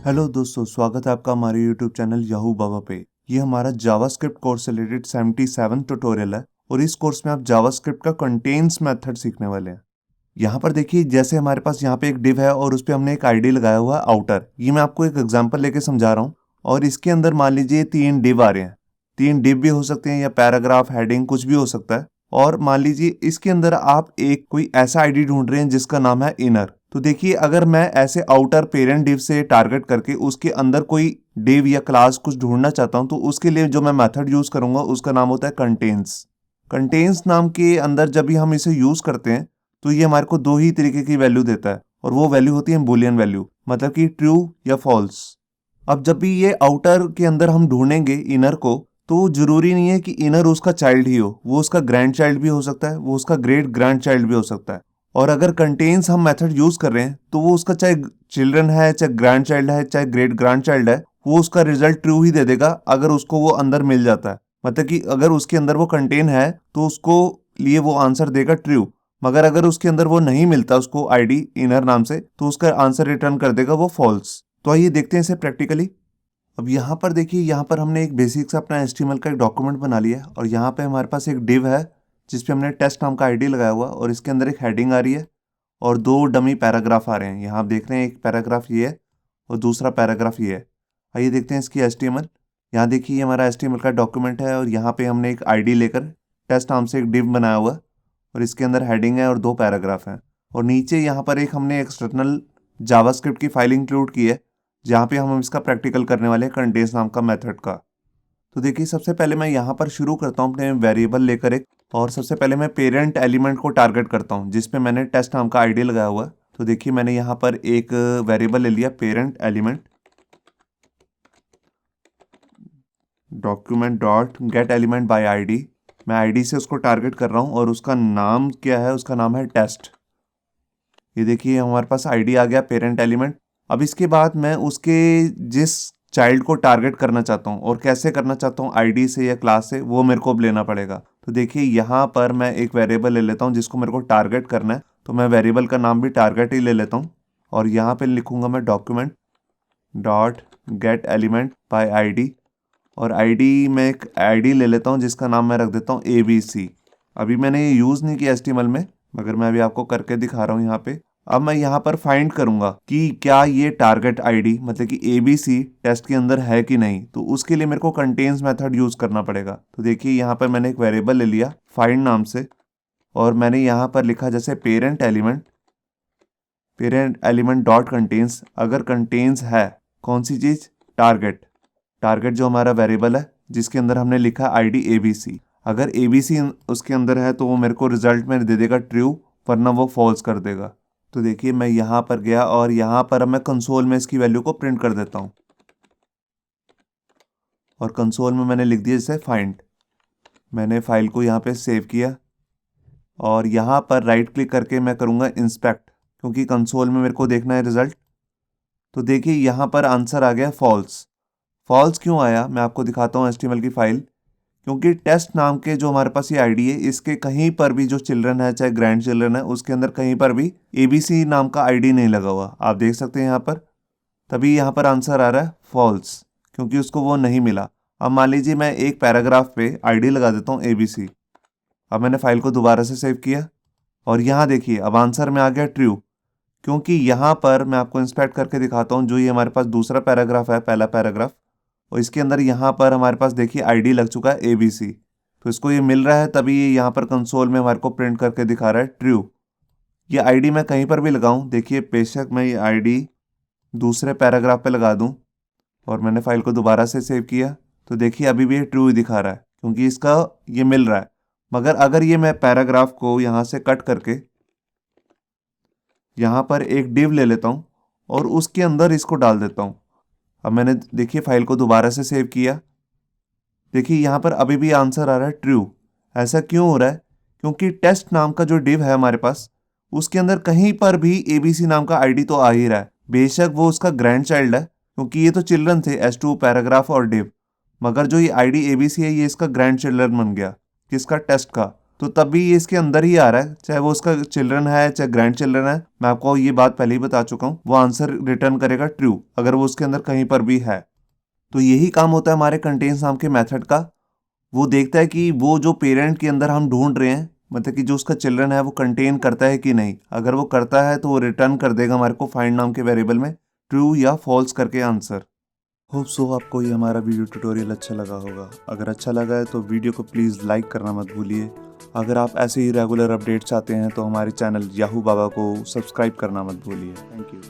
Hello दोस्तों, स्वागत है आपका हमारे यूट्यूब चैनल याहू बाबा पे। ये हमारा जावास्क्रिप्ट कोर्स से रिलेटेड 77 ट्यूटोरियल है और इस कोर्स में आप जावास्क्रिप्ट का कंटेन्स मेथड सीखने वाले हैं। यहाँ पर देखिए, जैसे हमारे पास यहाँ पे एक डिव है और उस पर हमने एक आईडी लगाया हुआ है आउटर। ये मैं आपको एक एग्जांपल लेके समझा रहा हूँ और इसके अंदर मान लीजिए 3 डिव आ रहे हैं। 3 डिव भी हो सकते हैं या पैराग्राफ, हेडिंग, कुछ भी हो सकता है। और मान लीजिए इसके अंदर आप एक कोई ऐसा आईडी ढूंढ रहे हैं जिसका नाम है इनर। तो देखिए, अगर मैं ऐसे आउटर पेरेंट डिव से टारगेट करके उसके अंदर कोई डिव या क्लास कुछ ढूंढना चाहता हूं, तो उसके लिए जो मैं मेथड यूज करूंगा उसका नाम होता है कंटेन्स। कंटेन्स नाम के अंदर जब भी हम इसे यूज करते हैं तो ये हमारे को 2 ही तरीके की वैल्यू देता है और वो वैल्यू होती है बुलियन वैल्यू, मतलब कि ट्रू या फॉल्स। अब जब भी ये आउटर के अंदर हम ढूंढेंगे इनर को, तो जरूरी नहीं है कि इनर उसका चाइल्ड ही हो, वो उसका ग्रैंड चाइल्ड भी हो सकता है, वो उसका ग्रेट ग्रैंड चाइल्ड भी हो सकता है। और अगर कंटेन्स हम मेथड यूज कर रहे हैं तो वो उसका चाहे चिल्ड्रन है, चाहे ग्रैंड चाइल्ड है, चाहे ग्रेट ग्रैंड चाइल्ड है, वो उसका रिजल्ट ट्रू ही दे देगा अगर उसको वो अंदर मिल जाता है। मतलब कि अगर उसके अंदर वो कंटेन है तो उसको लिए वो आंसर देगा ट्रू। मगर अगर उसके अंदर वो नहीं मिलता उसको आईडी इनर नाम से, तो उसका आंसर रिटर्न कर देगा वो फॉल्स। तो आइए देखते हैं इसे प्रैक्टिकली। अब यहाँ पर देखिए, यहाँ पर हमने एक बेसिक सा अपना HTML का एक डॉक्यूमेंट बना लिया है और यहाँ पे हमारे पास एक डिव है जिसपे हमने टेस्ट नाम का आईडी लगाया हुआ और इसके अंदर एक हेडिंग आ रही है और 2 डमी पैराग्राफ आ रहे हैं। यहाँ आप देख रहे हैं, एक पैराग्राफ ये है और दूसरा पैराग्राफ ये है। आइए देखते हैं इसकी HTML। यहाँ देखिए, ये हमारा HTML का डॉक्यूमेंट है और यहाँ पे हमने एक आईडी लेकर टेस्ट नाम से एक डिव बनाया हुआ है और इसके अंदर हेडिंग है और 2 पैराग्राफ हैं। और नीचे यहाँ पर एक हमने एक्सटर्नल जावास्क्रिप्ट की फाइल इंक्लूड की है जहाँ पे हम इसका प्रैक्टिकल करने वाले हैं कंटेन्स नाम का मेथड का। तो देखिए, सबसे पहले मैं यहाँ पर शुरू करता हूँ अपने वेरिएबल लेकर एक, और सबसे पहले मैं पेरेंट एलिमेंट को टारगेट करता हूँ जिसपे मैंने टेस्ट नाम का आईडी लगाया हुआ है। तो देखिए, मैंने यहाँ पर एक वेरिएबल ले लिया parent element, document dot gate element by ID. मैं आईडी से उसको टारगेट कर रहा हूँ और उसका नाम क्या है, उसका नाम है टेस्ट। ये देखिए, हमारे पास आईडी आ गया पेरेंट एलिमेंट। अब इसके बाद मैं उसके जिस चाइल्ड को टारगेट करना चाहता हूँ और कैसे करना चाहता हूँ, आईडी से या क्लास से, वो मेरे को अब लेना पड़ेगा। तो देखिए, यहाँ पर मैं एक वेरिएबल ले लेता हूँ जिसको मेरे को टारगेट करना है। तो मैं वेरिएबल का नाम भी टारगेट ही ले लेता हूँ और यहाँ पे लिखूंगा मैं document dot gate element by ID. और आईडी में एक आईडी ले लेता हूँ जिसका नाम मैं रख देता हूँ ABC। अभी मैंने ये यूज़ नहीं किया HTML में, मगर मैं अभी आपको करके दिखा रहा हूँ यहाँ पे। अब मैं यहाँ पर फाइंड करूंगा कि क्या ये टारगेट आईडी मतलब कि ABC टेस्ट के अंदर है कि नहीं। तो उसके लिए मेरे को कंटेन्स मेथड यूज करना पड़ेगा। तो देखिए, यहाँ पर मैंने एक वेरिएबल ले लिया फाइंड नाम से और मैंने यहाँ पर लिखा जैसे पेरेंट एलिमेंट डॉट कंटेन्स। अगर कंटेन्स है कौन सी चीज, टारगेट, टारगेट जो हमारा वेरिएबल है जिसके अंदर हमने लिखा आईडी ABC। अगर ABC उसके अंदर है तो वो मेरे को रिजल्ट में दे देगा ट्रू, वरना वो फॉल्स कर देगा। तो देखिए, मैं यहाँ पर गया और यहाँ पर अब मैं कंसोल में इसकी वैल्यू को प्रिंट कर देता हूँ और कंसोल में मैंने लिख दिया जैसे फाइंड। मैंने फाइल को यहाँ पे सेव किया और यहाँ पर राइट क्लिक करके मैं करूँगा इंस्पेक्ट, क्योंकि कंसोल में मेरे को देखना है रिजल्ट। तो देखिए, यहाँ पर आंसर आ गया फॉल्स। फॉल्स क्यों आया, मैं आपको दिखाता हूँ HTML की फाइल। क्योंकि टेस्ट नाम के जो हमारे पास ये आईडी है, इसके कहीं पर भी जो चिल्ड्रन है चाहे ग्रैंड चिल्ड्रन है, उसके अंदर कहीं पर भी ABC नाम का आईडी नहीं लगा हुआ। आप देख सकते हैं यहाँ पर, तभी यहाँ पर आंसर आ रहा है फॉल्स, क्योंकि उसको वो नहीं मिला। अब मान लीजिए मैं एक पैराग्राफ पे आईडी लगा देता हूँ ABC। अब मैंने फाइल को दोबारा से सेव किया और यहाँ देखिए, अब आंसर में आ गया ट्रू, क्योंकि यहाँ पर मैं आपको इंस्पेक्ट करके दिखाता हूँ। जो ये हमारे पास दूसरा पैराग्राफ है, पहला पैराग्राफ, और इसके अंदर यहाँ पर हमारे पास देखिए आईडी लग चुका है ABC। तो इसको ये मिल रहा है, तभी ये यहाँ पर कंसोल में हमारे को प्रिंट करके दिखा रहा है ट्रू। ये आईडी मैं कहीं पर भी लगाऊं, देखिए बेशक मैं ये आईडी दूसरे पैराग्राफ पे लगा दूं और मैंने फाइल को दोबारा से सेव किया, तो देखिए अभी भी ये ट्रू ही दिखा रहा है, क्योंकि इसका ये मिल रहा है। मगर अगर ये मैं पैराग्राफ को यहाँ से कट करके यहाँ पर एक डिव ले लेता हूँ और उसके अंदर इसको डाल देता हूँ। अब मैंने देखिए फाइल को दोबारा से सेव किया, देखिए यहाँ पर अभी भी आंसर आ रहा है ट्रू। ऐसा क्यों हो रहा है, क्योंकि टेस्ट नाम का जो डिव है हमारे पास, उसके अंदर कहीं पर भी ABC नाम का आईडी तो आ ही रहा है। बेशक वो उसका ग्रैंड चाइल्ड है, क्योंकि ये तो चिल्ड्रन थे S2 पैराग्राफ और डिव, मगर जो ये आईडी ABC है ये इसका ग्रैंड चिल्ड्रन बन गया, किसका, टेस्ट का। तो तब भी ये इसके अंदर ही आ रहा है, चाहे वो उसका चिल्ड्रन है चाहे ग्रैंड चिल्ड्रन है। मैं आपको ये बात पहले ही बता चुका हूँ, वो आंसर रिटर्न करेगा ट्रू अगर वो उसके अंदर कहीं पर भी है। तो यही काम होता है हमारे कंटेन्स नाम के मेथड का। वो देखता है कि वो जो पेरेंट के अंदर हम ढूंढ रहे हैं, मतलब कि जो उसका चिल्ड्रन है वो कंटेन करता है कि नहीं। अगर वो करता है तो वो रिटर्न कर देगा हमारे को फाइंड नाम के वेरिएबल में ट्रू या फॉल्स करके आंसर। होप सो आपको ये हमारा वीडियो ट्यूटोरियल अच्छा लगा होगा। अगर अच्छा लगा है तो वीडियो को प्लीज़ लाइक करना मत भूलिए। अगर आप ऐसे ही रेगुलर अपडेट्स चाहते हैं तो हमारे चैनल याहू बाबा को सब्सक्राइब करना मत भूलिए। Thank you.